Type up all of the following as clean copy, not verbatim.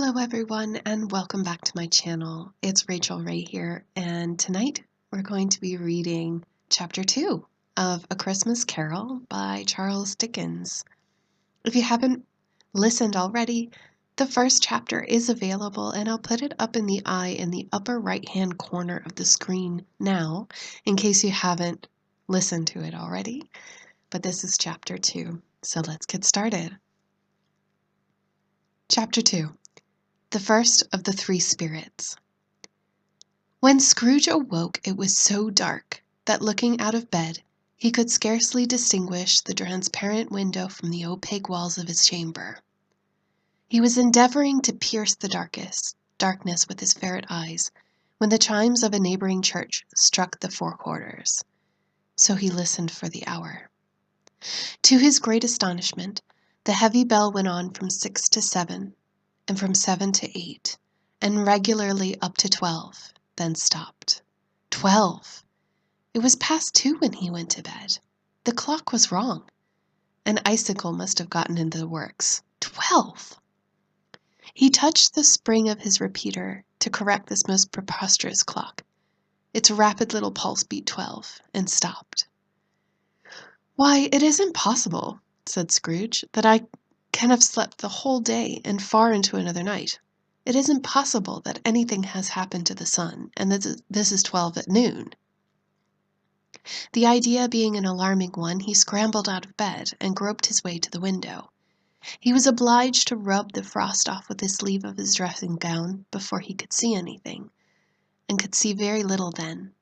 Hello everyone and welcome back to my channel. It's Rachel Ray here, and tonight we're going to be reading chapter 2 of A Christmas Carol by Charles Dickens. If you haven't listened already, the first chapter is available and I'll put it up in the eye in the upper right hand corner of the screen now in case you haven't listened to it already. But this is chapter 2, so let's get started. Chapter 2. The first of the three spirits. When Scrooge awoke, it was so dark that, looking out of bed, he could scarcely distinguish the transparent window from the opaque walls of his chamber. He was endeavoring to pierce the darkness with his ferret eyes when the chimes of a neighboring church struck the 4 quarters. So he listened for the hour. To his great astonishment, the heavy bell went on from 6 to 7, and from 7 to 8, and regularly up to 12, then stopped. 12! It was past 2 when he went to bed. The clock was wrong. An icicle must have gotten into the works. 12! He touched the spring of his repeater to correct this most preposterous clock. Its rapid little pulse beat 12, and stopped. "Why, it isn't possible," said Scrooge, "that I can have slept the whole day and far into another night. It isn't possible that anything has happened to the sun, and that this is 12 at noon." The idea being an alarming one, he scrambled out of bed and groped his way to the window. He was obliged to rub the frost off with the sleeve of his dressing gown before he could see anything, and could see very little then.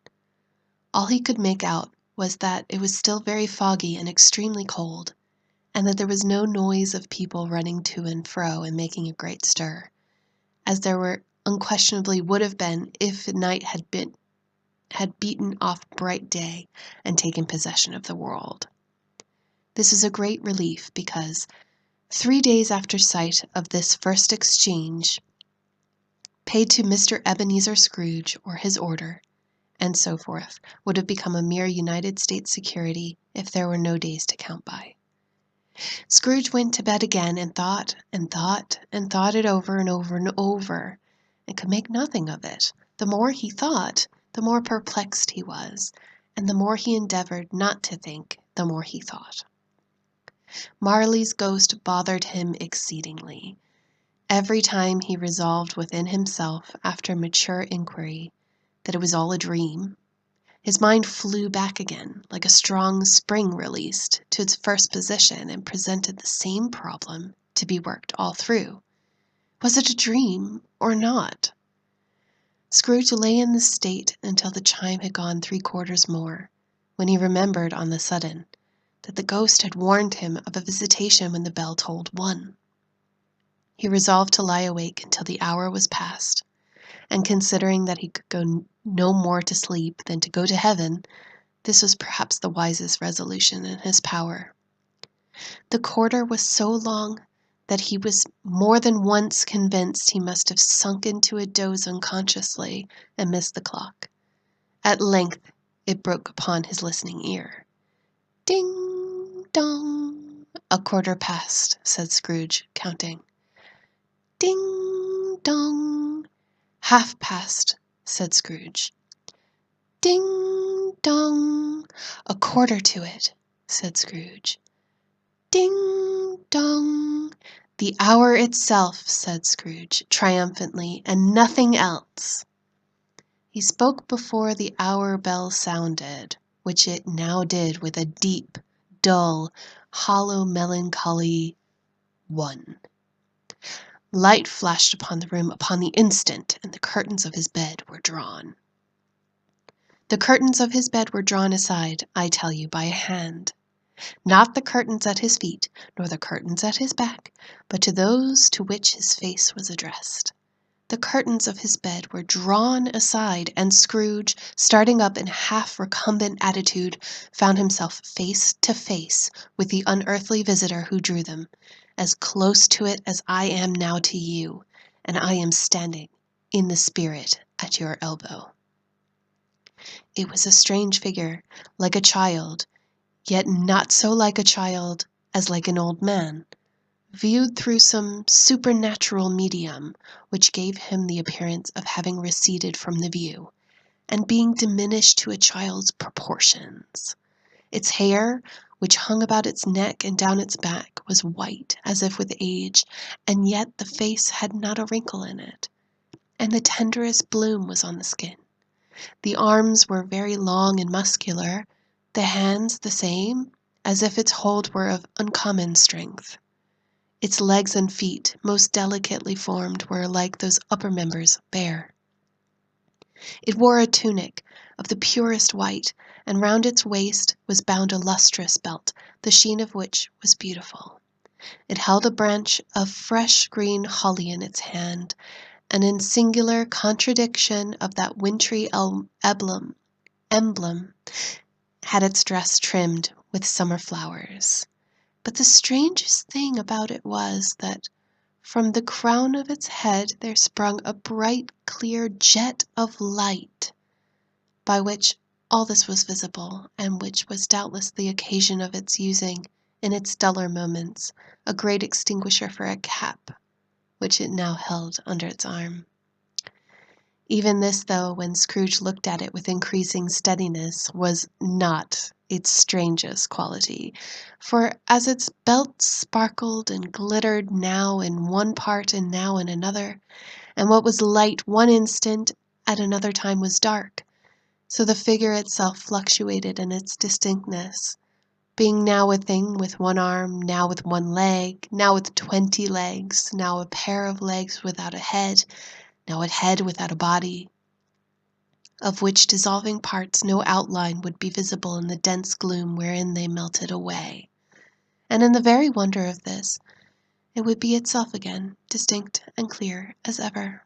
All he could make out was that it was still very foggy and extremely cold, and that there was no noise of people running to and fro and making a great stir, as there unquestionably would have been if night had beaten off bright day and taken possession of the world. This was a great relief because 3 days after sight of this first exchange, paid to Mr. Ebenezer Scrooge or his order, and so forth, would have become a mere United States security if there were no days to count by. Scrooge went to bed again and thought and thought and thought it over and over and over, and could make nothing of it. The more he thought, the more perplexed he was, and the more he endeavored not to think, the more he thought. Marley's ghost bothered him exceedingly. Every time he resolved within himself, after mature inquiry, that it was all a dream, his mind flew back again, like a strong spring released, to its first position and presented the same problem to be worked all through. Was it a dream or not? Scrooge lay in this state until the chime had gone 3 quarters more, when he remembered on the sudden that the ghost had warned him of a visitation when the bell tolled 1. He resolved to lie awake until the hour was past, and considering that he could go no more to sleep than to go to heaven, this was perhaps the wisest resolution in his power. The quarter was so long that he was more than once convinced he must have sunk into a doze unconsciously and missed the clock. At length it broke upon his listening ear. "Ding dong! A quarter past," said Scrooge, counting. "Ding dong! Half past," said Scrooge. "Ding dong! A quarter to it," said Scrooge. "Ding dong! The hour itself," said Scrooge, triumphantly, "and nothing else." He spoke before the hour bell sounded, which it now did with a deep, dull, hollow, melancholy 1. Light flashed upon the room upon the instant, and the curtains of his bed were drawn. The curtains of his bed were drawn aside, I tell you, by a hand. Not the curtains at his feet, nor the curtains at his back, but to those to which his face was addressed. The curtains of his bed were drawn aside, and Scrooge, starting up in a half-recumbent attitude, found himself face to face with the unearthly visitor who drew them, as close to it as I am now to you, and I am standing in the spirit at your elbow. It was a strange figure, like a child, yet not so like a child as like an old man, viewed through some supernatural medium, which gave him the appearance of having receded from the view, and being diminished to a child's proportions. Its hair, which hung about its neck and down its back, was white as if with age, and yet the face had not a wrinkle in it, and the tenderest bloom was on the skin. The arms were very long and muscular, the hands the same, as if its hold were of uncommon strength. Its legs and feet, most delicately formed, were, like those upper members, bare. It wore a tunic of the purest white, and round its waist was bound a lustrous belt, the sheen of which was beautiful. It held a branch of fresh green holly in its hand, and in singular contradiction of that wintry emblem, had its dress trimmed with summer flowers. But the strangest thing about it was that from the crown of its head there sprung a bright, clear jet of light, by which all this was visible, and which was doubtless the occasion of its using, in its duller moments, a great extinguisher for a cap, which it now held under its arm. Even this, though, when Scrooge looked at it with increasing steadiness, was not its strangest quality, for as its belt sparkled and glittered now in one part and now in another, and what was light one instant at another time was dark, so the figure itself fluctuated in its distinctness, being now a thing with one arm, now with one leg, now with 20 legs, now a pair of legs without a head, now a head without a body, of which dissolving parts no outline would be visible in the dense gloom wherein they melted away. And in the very wonder of this, it would be itself again, distinct and clear as ever.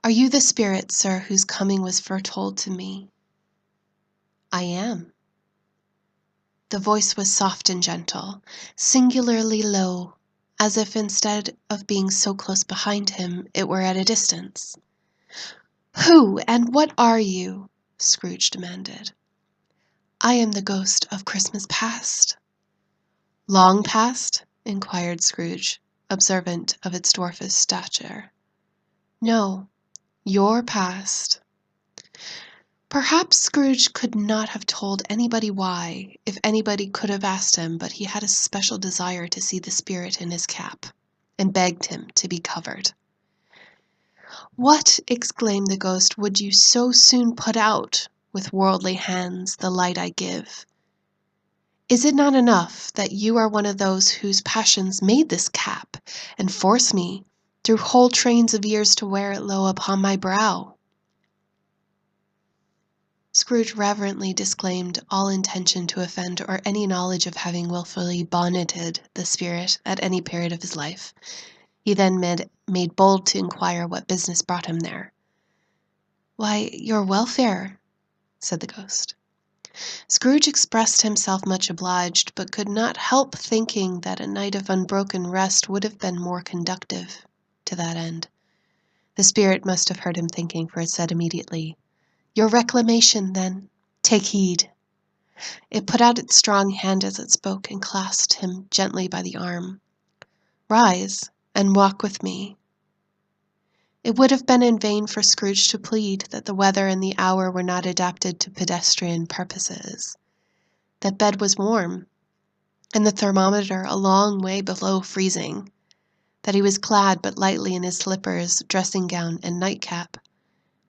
"Are you the spirit, sir, whose coming was foretold to me?" "I am." The voice was soft and gentle, singularly low, as if instead of being so close behind him, it were at a distance. "Who and what are you?" Scrooge demanded. "I am the ghost of Christmas past." "Long past?" inquired Scrooge, observant of its dwarfish stature. "No, your past." Perhaps Scrooge could not have told anybody why, if anybody could have asked him, but he had a special desire to see the spirit in his cap, and begged him to be covered. "What," exclaimed the ghost, "would you so soon put out, with worldly hands, the light I give? Is it not enough that you are one of those whose passions made this cap, and force me, through whole trains of years, to wear it low upon my brow?" Scrooge reverently disclaimed all intention to offend or any knowledge of having wilfully bonneted the spirit at any period of his life. He then made bold to inquire what business brought him there. "Why, your welfare," said the ghost. Scrooge expressed himself much obliged, but could not help thinking that a night of unbroken rest would have been more conducive to that end. The spirit must have heard him thinking, for it said immediately, "Your reclamation, then. Take heed." It put out its strong hand as it spoke, and clasped him gently by the arm. "Rise, and walk with me." It would have been in vain for Scrooge to plead that the weather and the hour were not adapted to pedestrian purposes, that bed was warm, and the thermometer a long way below freezing, that he was clad but lightly in his slippers, dressing gown, and nightcap,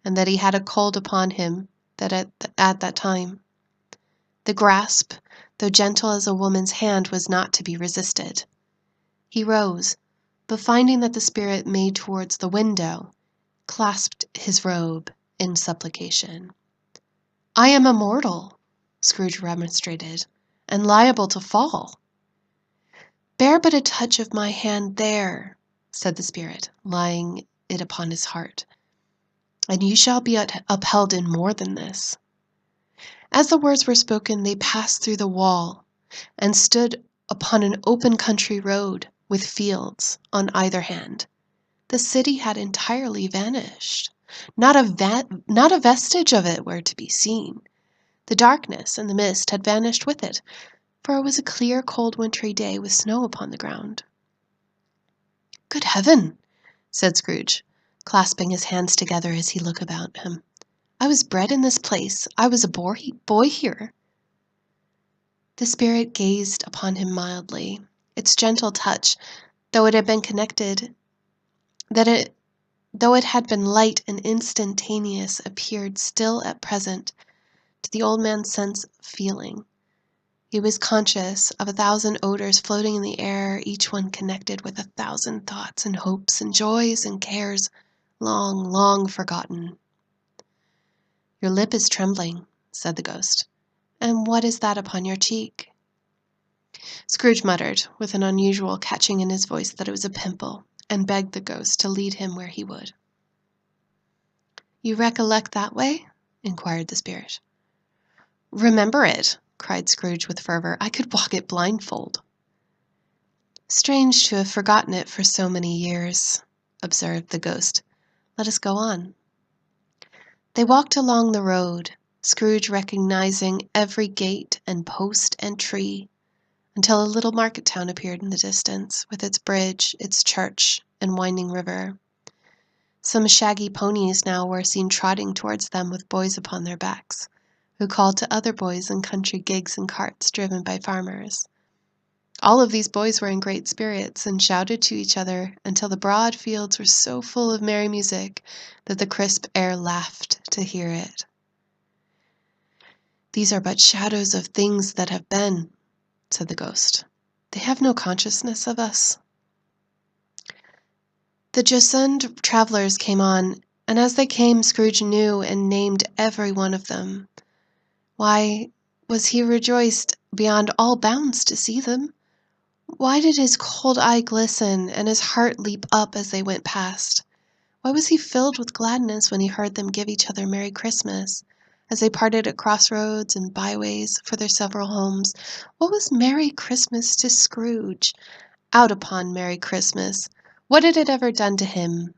and that he had a cold upon him that at that time. The grasp, though gentle as a woman's hand, was not to be resisted. He rose, but finding that the spirit made towards the window, clasped his robe in supplication. "I am immortal," Scrooge remonstrated, "and liable to fall." "Bear but a touch of my hand there," said the spirit, laying it upon his heart, "and you shall be upheld in more than this." As the words were spoken, they passed through the wall, and stood upon an open country road, with fields on either hand. The city had entirely vanished. Not a vestige of it were to be seen. The darkness and the mist had vanished with it, for it was a clear, cold, wintry day with snow upon the ground. "Good heaven!" said Scrooge, clasping his hands together as he looked about him. "I was bred in this place. I was a boy here." The spirit gazed upon him mildly. Its gentle touch, though it had been light and instantaneous, appeared still at present to the old man's sense of feeling. He was conscious of 1,000 odors floating in the air, each one connected with 1,000 thoughts and hopes and joys and cares long, long forgotten. "Your lip is trembling," said the ghost. "And what is that upon your cheek?" Scrooge muttered, with an unusual catching in his voice, that it was a pimple, and begged the ghost to lead him where he would. "You recollect that way?" inquired the spirit. "Remember it!" cried Scrooge with fervor. "I could walk it blindfold." "Strange to have forgotten it for so many years," observed the ghost. "Let us go on." They walked along the road, Scrooge recognizing every gate and post and tree, until a little market town appeared in the distance, with its bridge, its church, and winding river. Some shaggy ponies now were seen trotting towards them with boys upon their backs, who called to other boys in country gigs and carts driven by farmers. All of these boys were in great spirits, and shouted to each other until the broad fields were so full of merry music that the crisp air laughed to hear it. "These are but shadows of things that have been," said the ghost. "They have no consciousness of us." The jocund travelers came on, and as they came, Scrooge knew and named every one of them. Why was he rejoiced beyond all bounds to see them? Why did his cold eye glisten and his heart leap up as they went past? Why was he filled with gladness when he heard them give each other Merry Christmas, as they parted at crossroads and byways for their several homes? What was Merry Christmas to Scrooge? Out upon Merry Christmas! What had it ever done to him?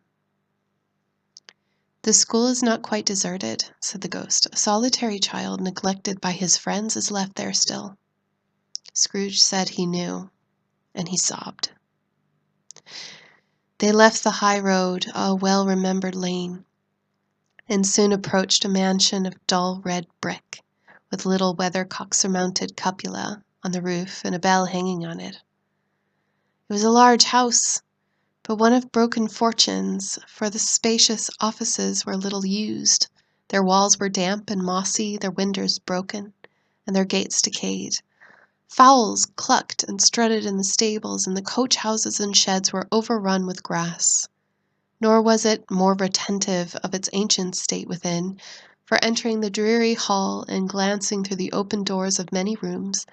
"The school is not quite deserted," said the ghost. "A solitary child, neglected by his friends, is left there still." Scrooge said he knew, and he sobbed. They left the high road, a well-remembered lane, and soon approached a mansion of dull red brick, with little weathercock-surmounted cupola on the roof and a bell hanging on it. It was a large house, but one of broken fortunes, for the spacious offices were little used. Their walls were damp and mossy, their windows broken, and their gates decayed. Fowls clucked and strutted in the stables, and the coach-houses and sheds were overrun with grass. Nor was it more retentive of its ancient state within, for entering the dreary hall and glancing through the open doors of many rooms,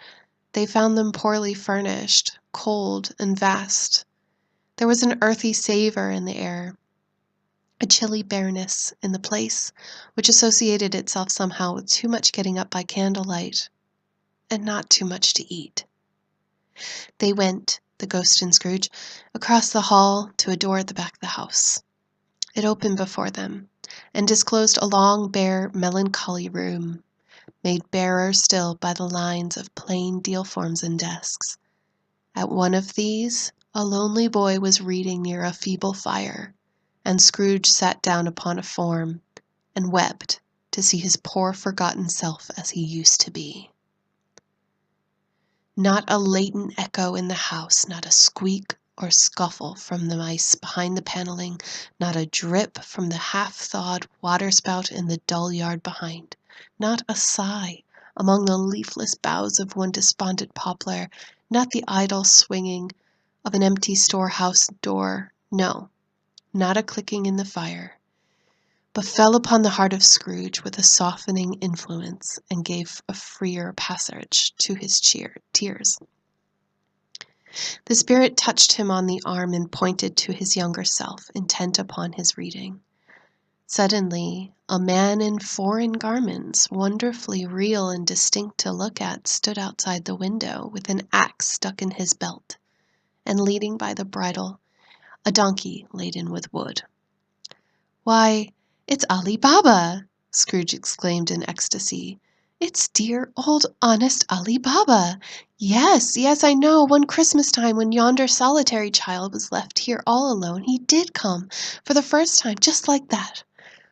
they found them poorly furnished, cold, and vast. There was an earthy savor in the air, a chilly bareness in the place, which associated itself somehow with too much getting up by candlelight, and not too much to eat. They went, the ghost and Scrooge, across the hall to a door at the back of the house. It opened before them, and disclosed a long, bare, melancholy room, made barer still by the lines of plain deal forms and desks. At one of these, a lonely boy was reading near a feeble fire, and Scrooge sat down upon a form, and wept to see his poor forgotten self as he used to be. Not a latent echo in the house, not a squeak or scuffle from the mice behind the paneling, not a drip from the half-thawed waterspout in the dull yard behind, not a sigh among the leafless boughs of one despondent poplar, not the idle swinging of an empty storehouse door, no, not a clicking in the fire, but fell upon the heart of Scrooge with a softening influence and gave a freer passage to his tears. The spirit touched him on the arm and pointed to his younger self, intent upon his reading. Suddenly, a man in foreign garments, wonderfully real and distinct to look at, stood outside the window with an axe stuck in his belt, and leading by the bridle a donkey laden with wood. "Why, it's Ali Baba!" Scrooge exclaimed in ecstasy. It's dear old honest Ali Baba. Yes, yes, I know. One Christmas time when yonder solitary child was left here all alone, he did come, for the first time, just like that.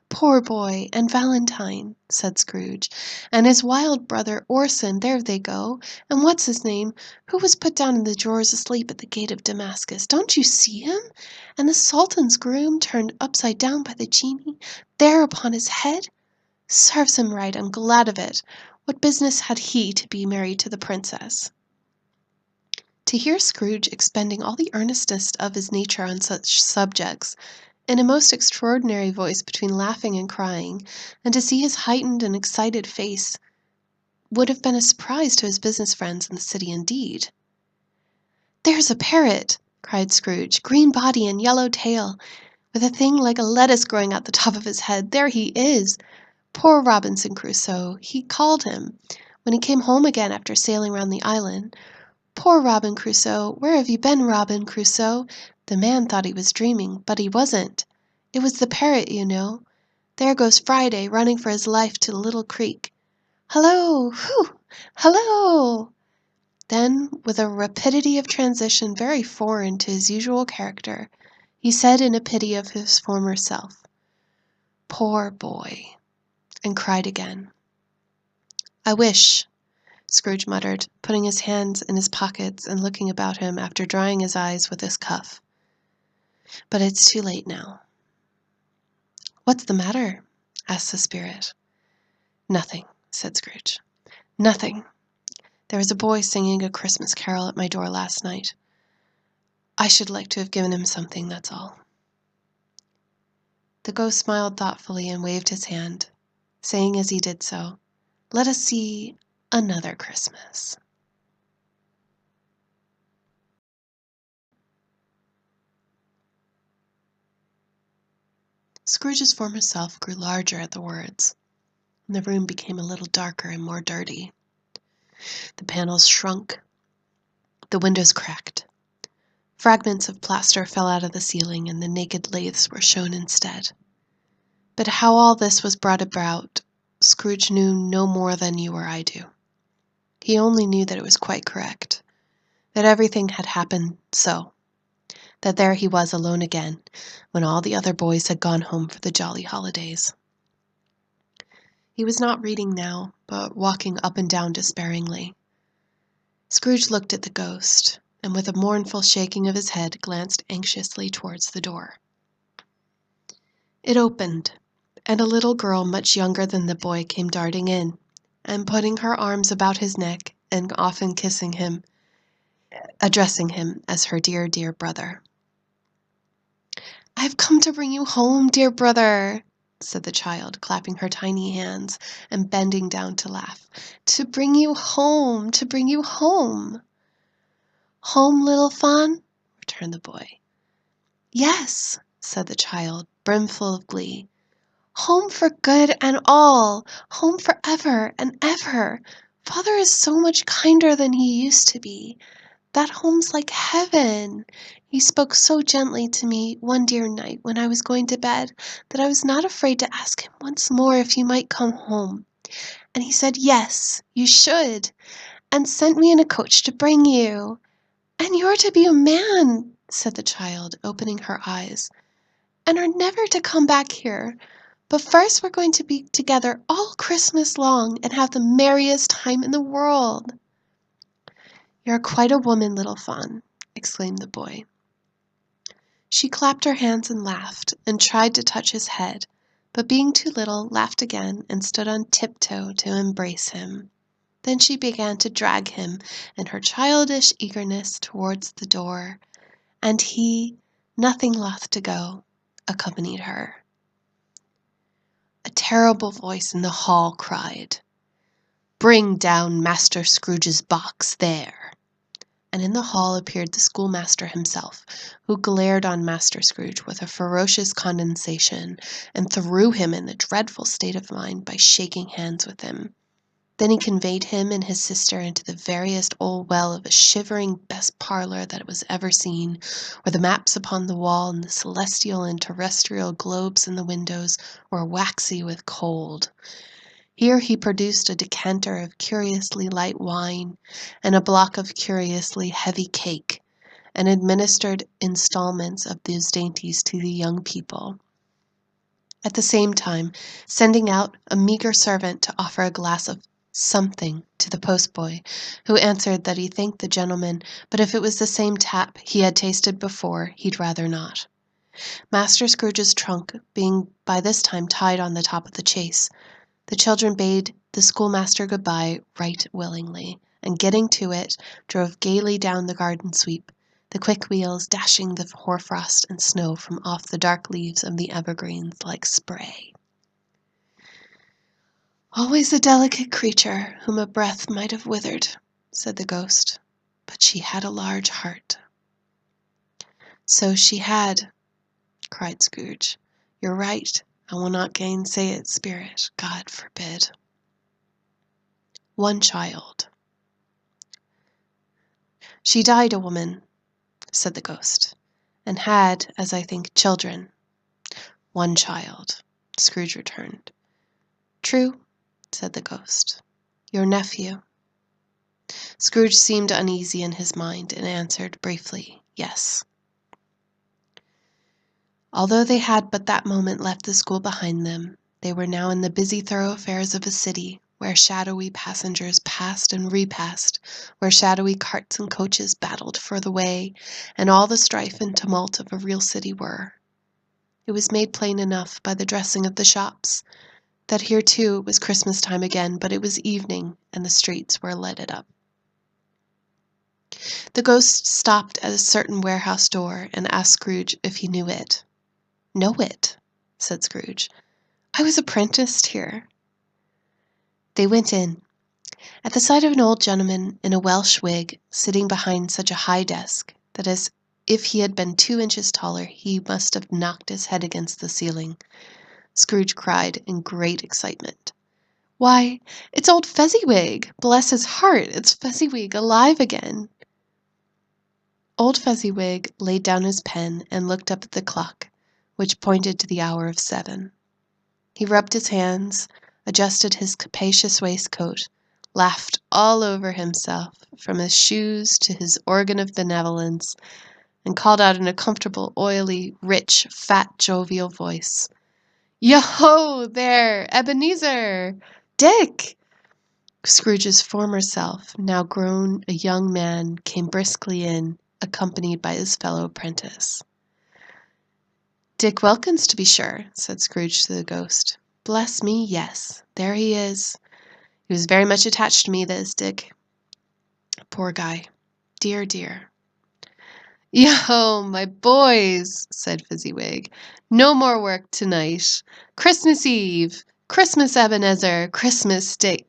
Poor boy, and Valentine, said Scrooge, and his wild brother Orson, there they go, and what's his name, who was put down in the drawers asleep at the gate of Damascus. Don't you see him? And the Sultan's groom turned upside down by the genie, there upon his head. Serves him right, I'm glad of it. What business had he to be married to the princess? To hear Scrooge expending all the earnestness of his nature on such subjects, in a most extraordinary voice between laughing and crying, and to see his heightened and excited face, would have been a surprise to his business friends in the city indeed. "There's a parrot!" cried Scrooge, "green body and yellow tail, with a thing like a lettuce growing out the top of his head. There he is! Poor Robinson Crusoe, he called him, when he came home again after sailing round the island. Poor Robin Crusoe, where have you been, Robin Crusoe? The man thought he was dreaming, but he wasn't. It was the parrot, you know. There goes Friday, running for his life to the little creek. Hallo! Whew! Hallo!" Then, with a rapidity of transition very foreign to his usual character, he said in a pity of his former self, "Poor boy," and cried again. "I wish," Scrooge muttered, putting his hands in his pockets and looking about him after drying his eyes with his cuff. "But it's too late now." "What's the matter?" asked the spirit. "Nothing," said Scrooge. "Nothing. There was a boy singing a Christmas carol at my door last night. I should like to have given him something, that's all." The ghost smiled thoughtfully and waved his hand, saying as he did so, "Let us see another Christmas." Scrooge's former self grew larger at the words, and the room became a little darker and more dirty. The panels shrunk, the windows cracked. Fragments of plaster fell out of the ceiling, and the naked laths were shown instead. But how all this was brought about, Scrooge knew no more than you or I do. He only knew that it was quite correct, that everything had happened so, that there he was alone again, when all the other boys had gone home for the jolly holidays. He was not reading now, but walking up and down despairingly. Scrooge looked at the ghost, and with a mournful shaking of his head glanced anxiously towards the door. It opened, and a little girl much younger than the boy came darting in, and putting her arms about his neck and often kissing him, addressing him as her dear, dear brother. "I have come to bring you home, dear brother," said the child, clapping her tiny hands and bending down to laugh. "To bring you home, to bring you home." "Home, little Fawn?" returned the boy. "Yes," said the child, brimful of glee. "Home for good and all, home for ever and ever. Father is so much kinder than he used to be. That home's like heaven. He spoke so gently to me one dear night when I was going to bed that I was not afraid to ask him once more if you might come home. And he said, yes, you should, and sent me in a coach to bring you. And you're to be a man," said the child, opening her eyes, "and are never to come back here. But first we're going to be together all Christmas long and have the merriest time in the world." "You're quite a woman, little Fawn," exclaimed the boy. She clapped her hands and laughed, and tried to touch his head, but being too little, laughed again and stood on tiptoe to embrace him. Then she began to drag him in her childish eagerness towards the door, and he, nothing loth to go, accompanied her. A terrible voice in the hall cried, "Bring down Master Scrooge's box there." And in the hall appeared the schoolmaster himself, who glared on Master Scrooge with a ferocious condescension, and threw him in a dreadful state of mind by shaking hands with him. Then he conveyed him and his sister into the veriest old well of a shivering best parlour that was ever seen, where the maps upon the wall and the celestial and terrestrial globes in the windows were waxy with cold. Here he produced a decanter of curiously light wine and a block of curiously heavy cake, and administered installments of those dainties to the young people, at the same time sending out a meager servant to offer a glass of something to the postboy, who answered that he thanked the gentleman, but if it was the same tap he had tasted before, he'd rather not. Master Scrooge's trunk being by this time tied on the top of the chaise, the children bade the schoolmaster good-bye right willingly, and getting to it, drove gaily down the garden sweep, the quick wheels dashing the hoarfrost and snow from off the dark leaves of the evergreens like spray. "Always a delicate creature, whom a breath might have withered," said the ghost, "but she had a large heart." "So she had," cried Scrooge. "You're right. I will not gainsay it, Spirit. God forbid." "One child." "She died a woman," said the ghost, "and had, as I think, children." "One child," Scrooge returned. "True," said the ghost. "Your nephew." Scrooge seemed uneasy in his mind, and answered briefly, "Yes." Although they had but that moment left the school behind them, they were now in the busy thoroughfares of a city, where shadowy passengers passed and repassed, where shadowy carts and coaches battled for the way, and all the strife and tumult of a real city were. It was made plain enough by the dressing of the shops, that here too it was Christmas time again, but it was evening, and the streets were lighted up. The ghost stopped at a certain warehouse door, and asked Scrooge if he knew it. "Know it?" said Scrooge. "I was apprenticed here." They went in. At the sight of an old gentleman in a Welsh wig, sitting behind such a high desk, that as if he had been 2 inches taller he must have knocked his head against the ceiling, Scrooge cried in great excitement, "Why, it's old Fezziwig! Bless his heart, it's Fezziwig alive again!" Old Fezziwig laid down his pen and looked up at the clock, which pointed to the hour of 7. He rubbed his hands, adjusted his capacious waistcoat, laughed all over himself, from his shoes to his organ of benevolence, and called out in a comfortable, oily, rich, fat, jovial voice, "Yo-ho, there, Ebenezer! Dick!" Scrooge's former self, now grown a young man, came briskly in, accompanied by his fellow apprentice. "Dick Wilkins, to be sure," said Scrooge to the ghost. "Bless me, yes, there he is. He was very much attached to me, that is Dick. Poor guy. Dear, dear." "Yo, my boys," said Fezziwig. "No more work tonight. Christmas Eve, Christmas Ebenezer, Christmas Day.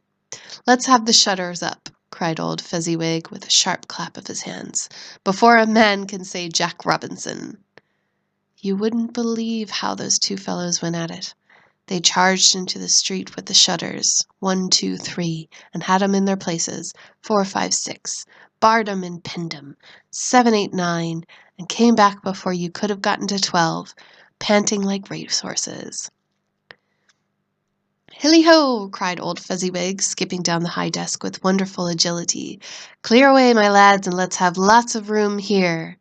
Let's have the shutters up," cried old Fezziwig with a sharp clap of his hands, "before a man can say Jack Robinson." You wouldn't believe how those two fellows went at it. They charged into the street with the shutters, 1, 2, 3, and had 'em in their places, 4, 5, 6, barred 'em and pinned 'em, 7, 8, 9, and came back before you could have gotten to 12, panting like racehorses. "Hilly-ho!" cried old Fezziwig, skipping down the high desk with wonderful agility. "Clear away, my lads, and let's have lots of room here."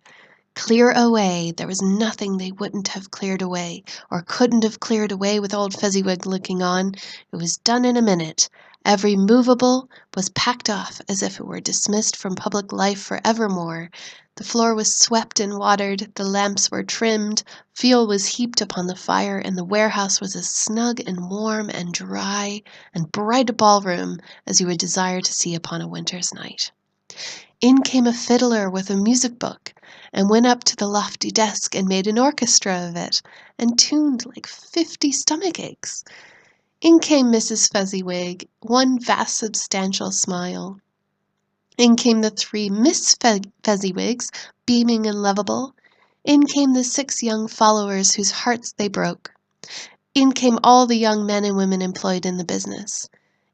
Clear away! There was nothing they wouldn't have cleared away, or couldn't have cleared away with old Fezziwig looking on. It was done in a minute. Every movable was packed off as if it were dismissed from public life for evermore. The floor was swept and watered, the lamps were trimmed, fuel was heaped upon the fire, and the warehouse was as snug and warm and dry and bright a ballroom as you would desire to see upon a winter's night. In came a fiddler with a music book, and went up to the lofty desk and made an orchestra of it, and tuned like 50 stomach aches. In came Mrs. Fezziwig, one vast substantial smile. In came the 3 Miss Fezziwigs, beaming and lovable. In came the 6 young followers whose hearts they broke. In came all the young men and women employed in the business.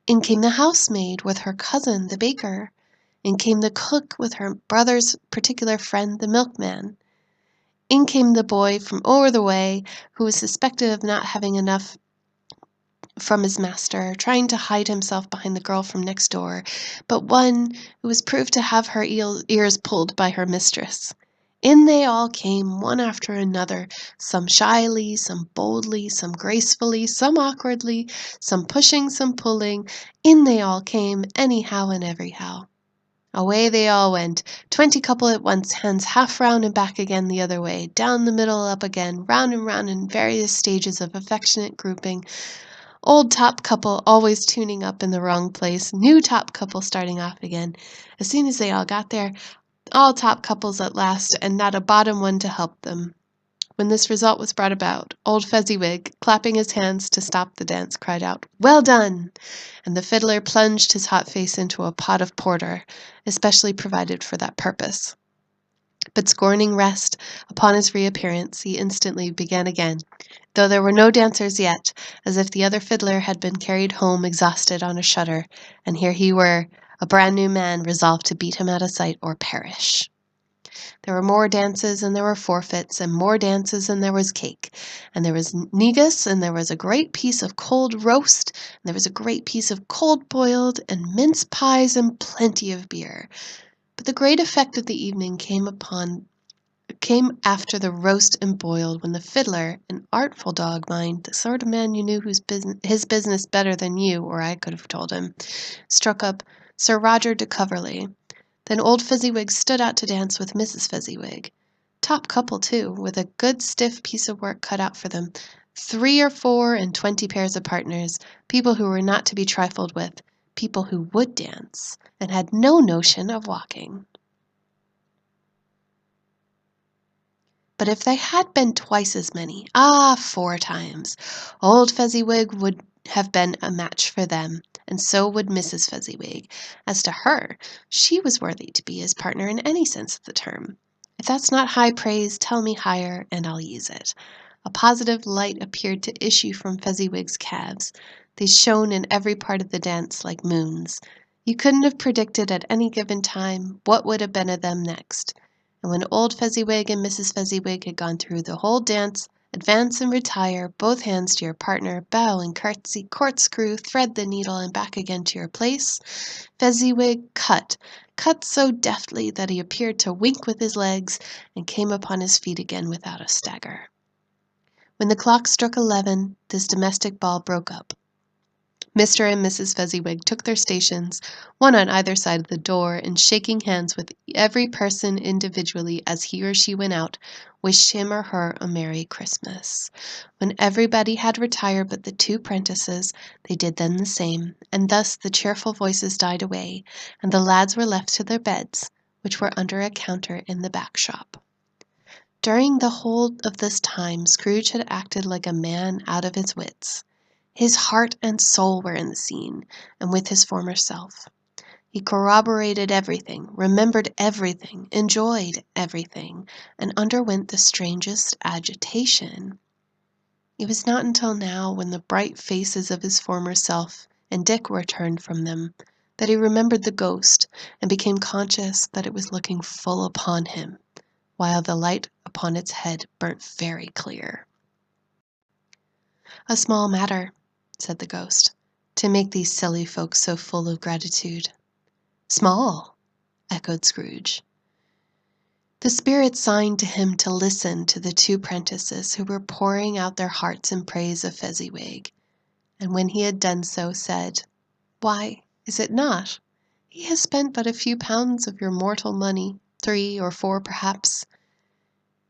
In came the housemaid with her cousin, the baker. In came the cook with her brother's particular friend, the milkman. In came the boy from o'er the way, who was suspected of not having enough from his master, trying to hide himself behind the girl from next door, but one who was proved to have her ears pulled by her mistress. In they all came, one after another, some shyly, some boldly, some gracefully, some awkwardly, some pushing, some pulling. In they all came, anyhow and everyhow. Away they all went, 20 couple at once, hands half round and back again the other way, down the middle, up again, round and round in various stages of affectionate grouping. Old top couple always tuning up in the wrong place, new top couple starting off again. As soon as they all got there, all top couples at last, and not a bottom one to help them. When this result was brought about, old Fezziwig, clapping his hands to stop the dance, cried out, "Well done!" And the fiddler plunged his hot face into a pot of porter, especially provided for that purpose. But scorning rest, upon his reappearance, he instantly began again, though there were no dancers yet, as if the other fiddler had been carried home exhausted on a shutter, and here he were, a brand new man, resolved to beat him out of sight or perish. There were more dances, and there were forfeits, and more dances, and there was cake, and there was negus, and there was a great piece of cold roast, and there was a great piece of cold boiled, and mince pies, and plenty of beer. But the great effect of the evening came after the roast and boiled, when the fiddler, an artful dog, mind, the sort of man you knew his business better than you, or I could have told him, struck up Sir Roger de Coverley. Then old Fezziwig stood out to dance with Mrs. Fezziwig. Top couple, too, with a good stiff piece of work cut out for them. 3 or 4 and 20 pairs of partners, people who were not to be trifled with, people who would dance, and had no notion of walking. But if they had been twice as many, 4 times, old Fezziwig would have been a match for them, and so would Mrs. Fezziwig. As to her, she was worthy to be his partner in any sense of the term. If that's not high praise, tell me higher, and I'll use it. A positive light appeared to issue from Fezziwig's calves. They shone in every part of the dance like moons. You couldn't have predicted at any given time what would have been of them next. And when old Fezziwig and Mrs. Fezziwig had gone through the whole dance, advance and retire, both hands to your partner, bow and curtsy, corkscrew, thread the needle, and back again to your place, Fezziwig cut so deftly that he appeared to wink with his legs, and came upon his feet again without a stagger. When the clock struck 11, this domestic ball broke up. Mr. and Mrs. Fezziwig took their stations, one on either side of the door, and shaking hands with every person individually as he or she went out, wished him or her a Merry Christmas. When everybody had retired but the 2 prentices, they did then the same, and thus the cheerful voices died away, and the lads were left to their beds, which were under a counter in the back shop. During the whole of this time, Scrooge had acted like a man out of his wits. His heart and soul were in the scene, and with his former self. He corroborated everything, remembered everything, enjoyed everything, and underwent the strangest agitation. It was not until now, when the bright faces of his former self and Dick were turned from them, that he remembered the ghost, and became conscious that it was looking full upon him, while the light upon its head burnt very clear. "A small matter," said the ghost, "to make these silly folks so full of gratitude." "Small," echoed Scrooge. The spirit signed to him to listen to the 2 prentices who were pouring out their hearts in praise of Fezziwig, and when he had done so, said, "Why, is it not? He has spent but a few pounds of your mortal money, 3 or 4 perhaps.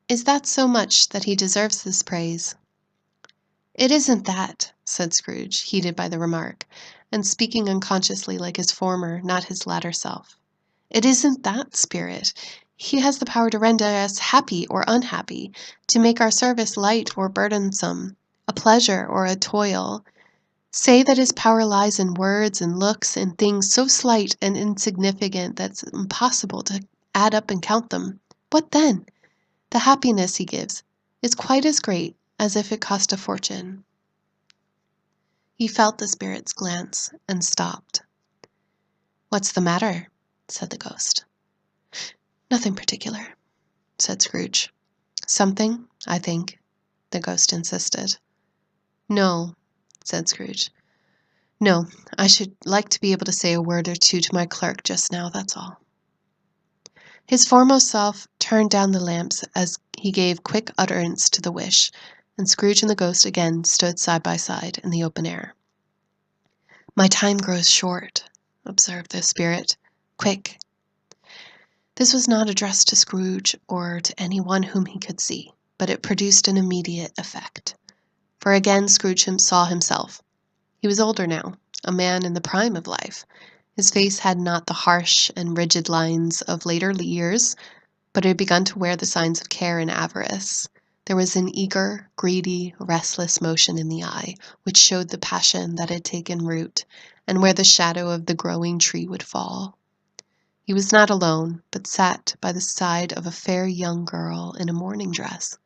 Is that so much that he deserves this praise?" "It isn't that," said Scrooge, heated by the remark, and speaking unconsciously like his former, not his latter self. "It isn't that, Spirit. He has the power to render us happy or unhappy, to make our service light or burdensome, a pleasure or a toil. Say that his power lies in words and looks and things so slight and insignificant that it's impossible to add up and count them. What then? The happiness he gives is quite as great as if it cost a fortune." He felt the spirit's glance and stopped. "What's the matter?" said the ghost. "Nothing particular," said Scrooge. "Something, I think," the ghost insisted. "No," said Scrooge. No, I should like to be able to say a word or two to my clerk just now, that's all. His foremost self turned down the lamps as he gave quick utterance to the wish, and Scrooge and the ghost again stood side by side in the open air. "My time grows short," observed the spirit. "Quick." This was not addressed to Scrooge or to anyone whom he could see, but it produced an immediate effect. For again Scrooge saw himself. He was older now, a man in the prime of life. His face had not the harsh and rigid lines of later years, but it had begun to wear the signs of care and avarice. There was an eager, greedy, restless motion in the eye, which showed the passion that had taken root, and where the shadow of the growing tree would fall. He was not alone, but sat by the side of a fair young girl in a mourning dress,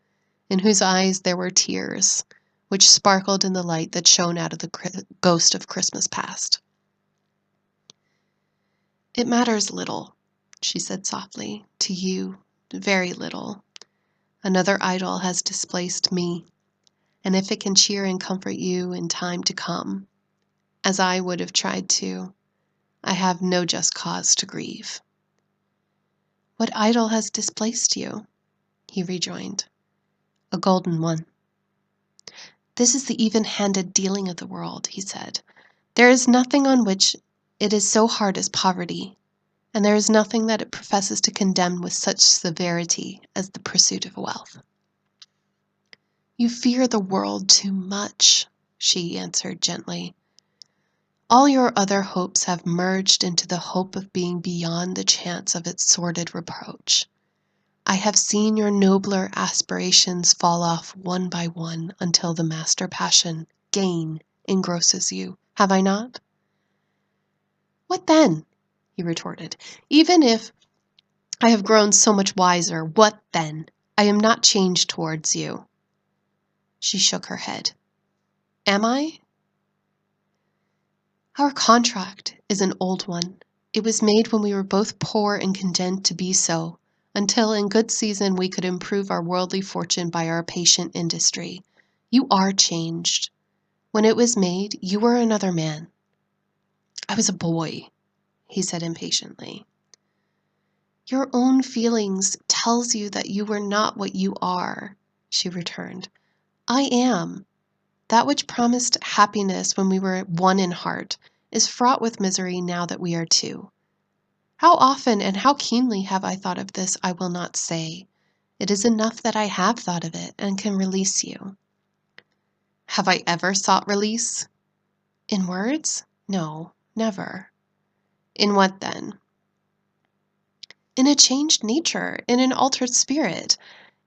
in whose eyes there were tears, which sparkled in the light that shone out of the ghost of Christmas past. "It matters little," she said softly, "to you, very little. Another idol has displaced me, and if it can cheer and comfort you in time to come, as I would have tried to, I have no just cause to grieve." "What idol has displaced you?" he rejoined. "A golden one." "This is the even-handed dealing of the world," he said. "There is nothing on which it is so hard as poverty, and there is nothing that it professes to condemn with such severity as the pursuit of wealth." "You fear the world too much," she answered gently. "All your other hopes have merged into the hope of being beyond the chance of its sordid reproach. I have seen your nobler aspirations fall off one by one until the master passion, gain, engrosses you. Have I not?" "What then?" he retorted. "Even if I have grown so much wiser, what then? I am not changed towards you." She shook her head. "Am I?" "Our contract is an old one. It was made when we were both poor and content to be so, until in good season we could improve our worldly fortune by our patient industry. You are changed. When it was made, you were another man." "I was a boy," he said impatiently. "Your own feelings tells you that you were not what you are," she returned. "I am. That which promised happiness when we were one in heart is fraught with misery now that we are two. How often and how keenly have I thought of this, I will not say. It is enough that I have thought of it and can release you." "Have I ever sought release?" "In words? No, never." "In what then?" "In a changed nature, in an altered spirit,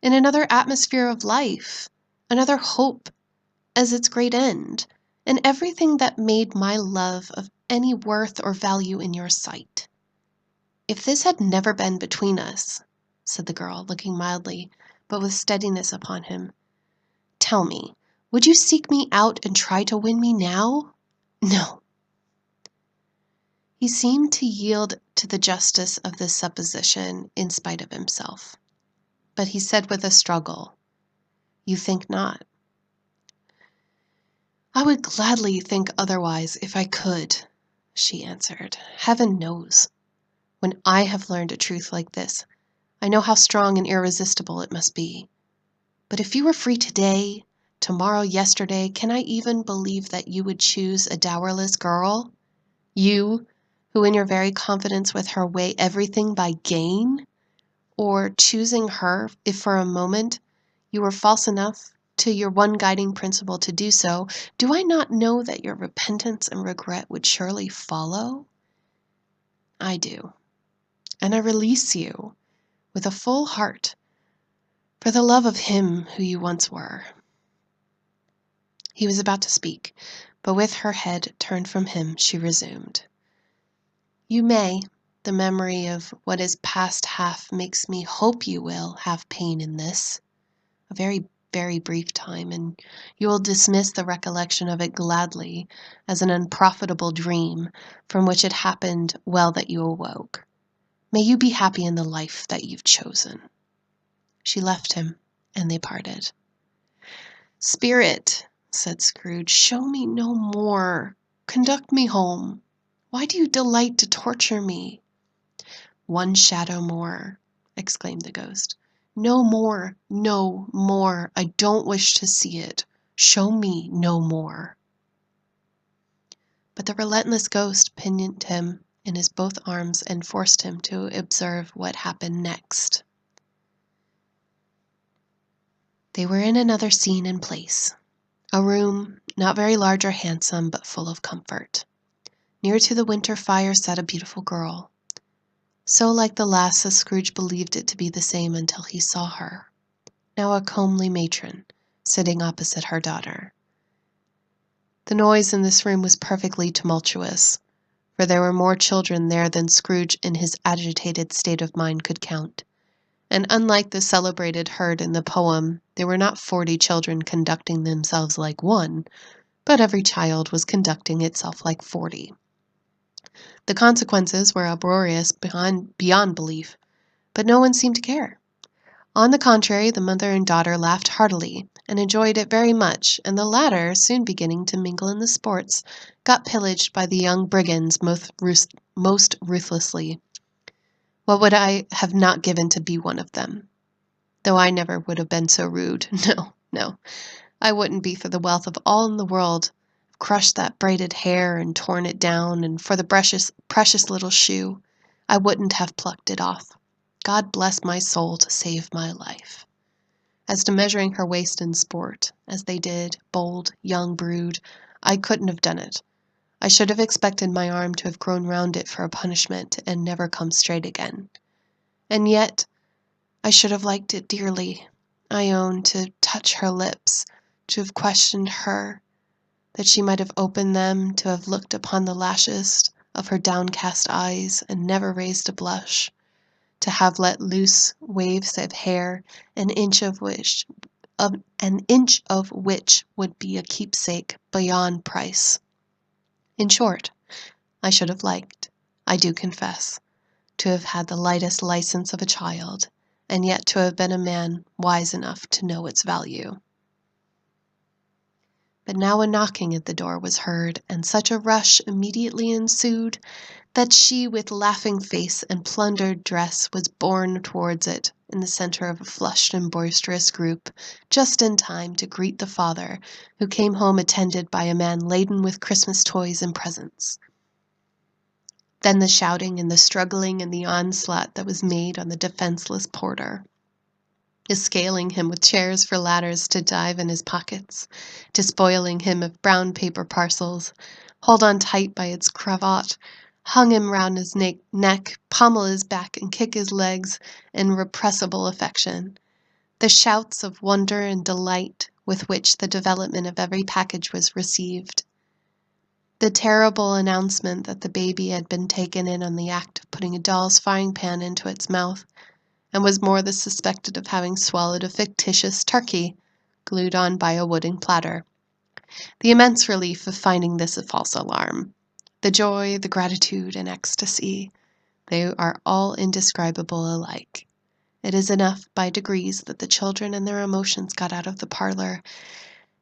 in another atmosphere of life, another hope as its great end, and everything that made my love of any worth or value in your sight." "If this had never been between us," said the girl, looking mildly, but with steadiness upon him, "tell me, would you seek me out and try to win me now?" "No." He seemed to yield to the justice of this supposition in spite of himself. But he said with a struggle, "You think not?" "I would gladly think otherwise if I could," she answered. "Heaven knows. When I have learned a truth like this, I know how strong and irresistible it must be. But if you were free today, tomorrow, yesterday, can I even believe that you would choose a dowerless girl? You, who in your very confidence with her weigh everything by gain? Or choosing her, if for a moment you were false enough to your one guiding principle to do so, do I not know that your repentance and regret would surely follow? I do, and I release you with a full heart for the love of him who you once were." He was about to speak, but with her head turned from him, she resumed. "You may. The memory of what is past half makes me hope you will have pain in this. A very, very brief time, and you will dismiss the recollection of it gladly as an unprofitable dream from which it happened well that you awoke. May you be happy in the life that you've chosen." She left him, and they parted. "Spirit," said Scrooge, "show me no more. conduct me home. Why do you delight to torture me?" "One shadow more," exclaimed the ghost. "No more, no more. I don't wish to see it. Show me no more." But the relentless ghost pinioned him in his both arms and forced him to observe what happened next. They were in another scene and place. A room, not very large or handsome, but full of comfort. Near to the winter fire sat a beautiful girl, so like the last as Scrooge believed it to be the same until he saw her, now a comely matron, sitting opposite her daughter. The noise in this room was perfectly tumultuous, for there were more children there than Scrooge in his agitated state of mind could count. And unlike the celebrated herd in the poem, there were not 40 children conducting themselves like one, but every child was conducting itself like 40. The consequences were uproarious beyond belief, but no one seemed to care. On the contrary, the mother and daughter laughed heartily, and enjoyed it very much, and the latter, soon beginning to mingle in the sports, got pillaged by the young brigands most ruthlessly. What would I have not given to be one of them? Though I never would have been so rude. No, no, I wouldn't be for the wealth of all in the world. Crushed that braided hair and torn it down, and for the precious little shoe, I wouldn't have plucked it off. God bless my soul to save my life. As to measuring her waist in sport, as they did, bold, young brood, I couldn't have done it. I should have expected my arm to have grown round it for a punishment, and never come straight again. And yet, I should have liked it dearly, I own, to touch her lips, to have questioned her, that she might have opened them, to have looked upon the lashes of her downcast eyes, and never raised a blush, to have let loose waves of hair, an inch of which would be a keepsake beyond price. In short, I should have liked, I do confess, to have had the lightest license of a child, and yet to have been a man wise enough to know its value. But now a knocking at the door was heard, and such a rush immediately ensued that she, with laughing face and plundered dress, was borne towards it in the center of a flushed and boisterous group, just in time to greet the father, who came home attended by a man laden with Christmas toys and presents. Then the shouting and the struggling and the onslaught that was made on the defenseless porter, scaling him with chairs for ladders to dive in his pockets, despoiling him of brown paper parcels, hold on tight by its cravat, hung him round his neck, pommel his back, and kick his legs in repressible affection. The shouts of wonder and delight with which the development of every package was received. The terrible announcement that the baby had been taken in on the act of putting a doll's frying pan into its mouth, and was more than suspected of having swallowed a fictitious turkey, glued on by a wooden platter. The immense relief of finding this a false alarm. The joy, the gratitude, and ecstasy, they are all indescribable alike. It is enough by degrees that the children and their emotions got out of the parlor,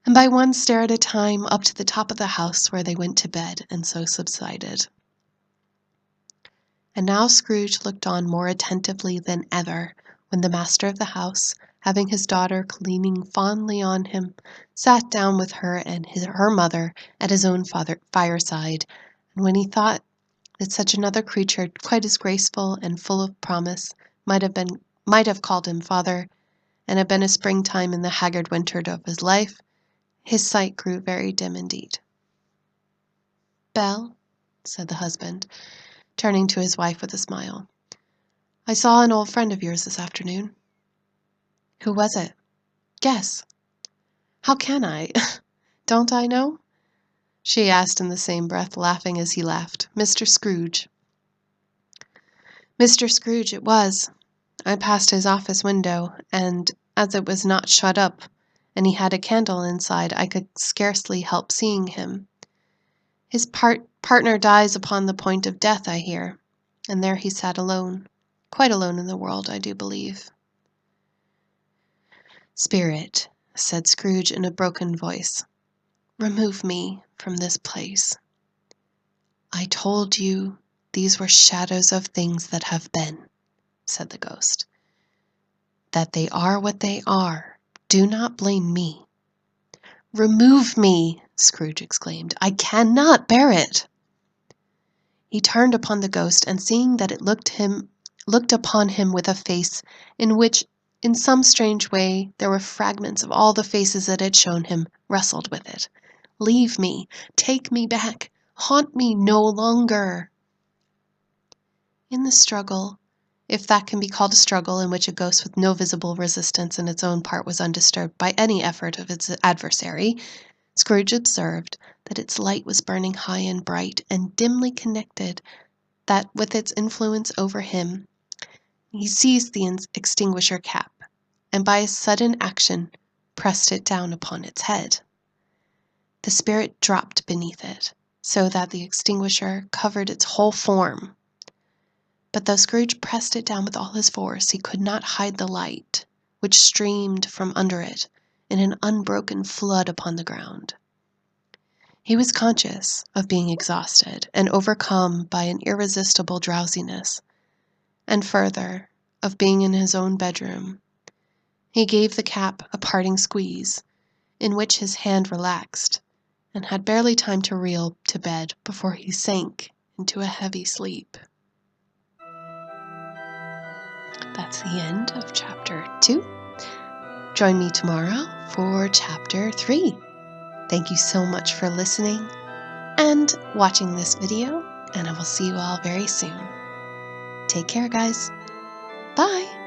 and by one stair at a time up to the top of the house, where they went to bed, and so subsided. And now Scrooge looked on more attentively than ever, when the master of the house, having his daughter leaning fondly on him, sat down with her and her mother at his own fireside, and when he thought that such another creature, quite as graceful and full of promise, might have called him father, and have been a springtime in the haggard winter of his life, his sight grew very dim indeed. "Belle," said the husband, turning to his wife with a smile, "I saw an old friend of yours this afternoon." "Who was it?" "Guess." "How can I? Don't I know?" she asked in the same breath, laughing as he laughed. "Mr. Scrooge." "Mr. Scrooge it was. I passed his office window, and as it was not shut up, and he had a candle inside, I could scarcely help seeing him. His partner dies upon the point of death, I hear, and there he sat alone, quite alone in the world, I do believe." "Spirit," said Scrooge in a broken voice, "remove me from this place." "I told you these were shadows of things that have been," said the ghost. "That they are what they are. Do not blame me." "Remove me!" Scrooge exclaimed. "I cannot bear it." He turned upon the ghost, and seeing that it looked upon him with a face in which, in some strange way, there were fragments of all the faces it had shown him, wrestled with it. "Leave me! Take me back! Haunt me no longer!" In the struggle, if that can be called a struggle in which a ghost with no visible resistance in its own part was undisturbed by any effort of its adversary, Scrooge observed that its light was burning high and bright, and dimly connected, that with its influence over him, he seized the extinguisher cap, and by a sudden action pressed it down upon its head. The spirit dropped beneath it, so that the extinguisher covered its whole form. But though Scrooge pressed it down with all his force, he could not hide the light, which streamed from under it in an unbroken flood upon the ground. He was conscious of being exhausted and overcome by an irresistible drowsiness, and further, of being in his own bedroom. He gave the cap a parting squeeze, in which his hand relaxed, and had barely time to reel to bed before he sank into a heavy sleep. That's the end of Chapter 2. Join me tomorrow for Chapter 3. Thank you so much for listening and watching this video, and I will see you all very soon. Take care, guys. Bye!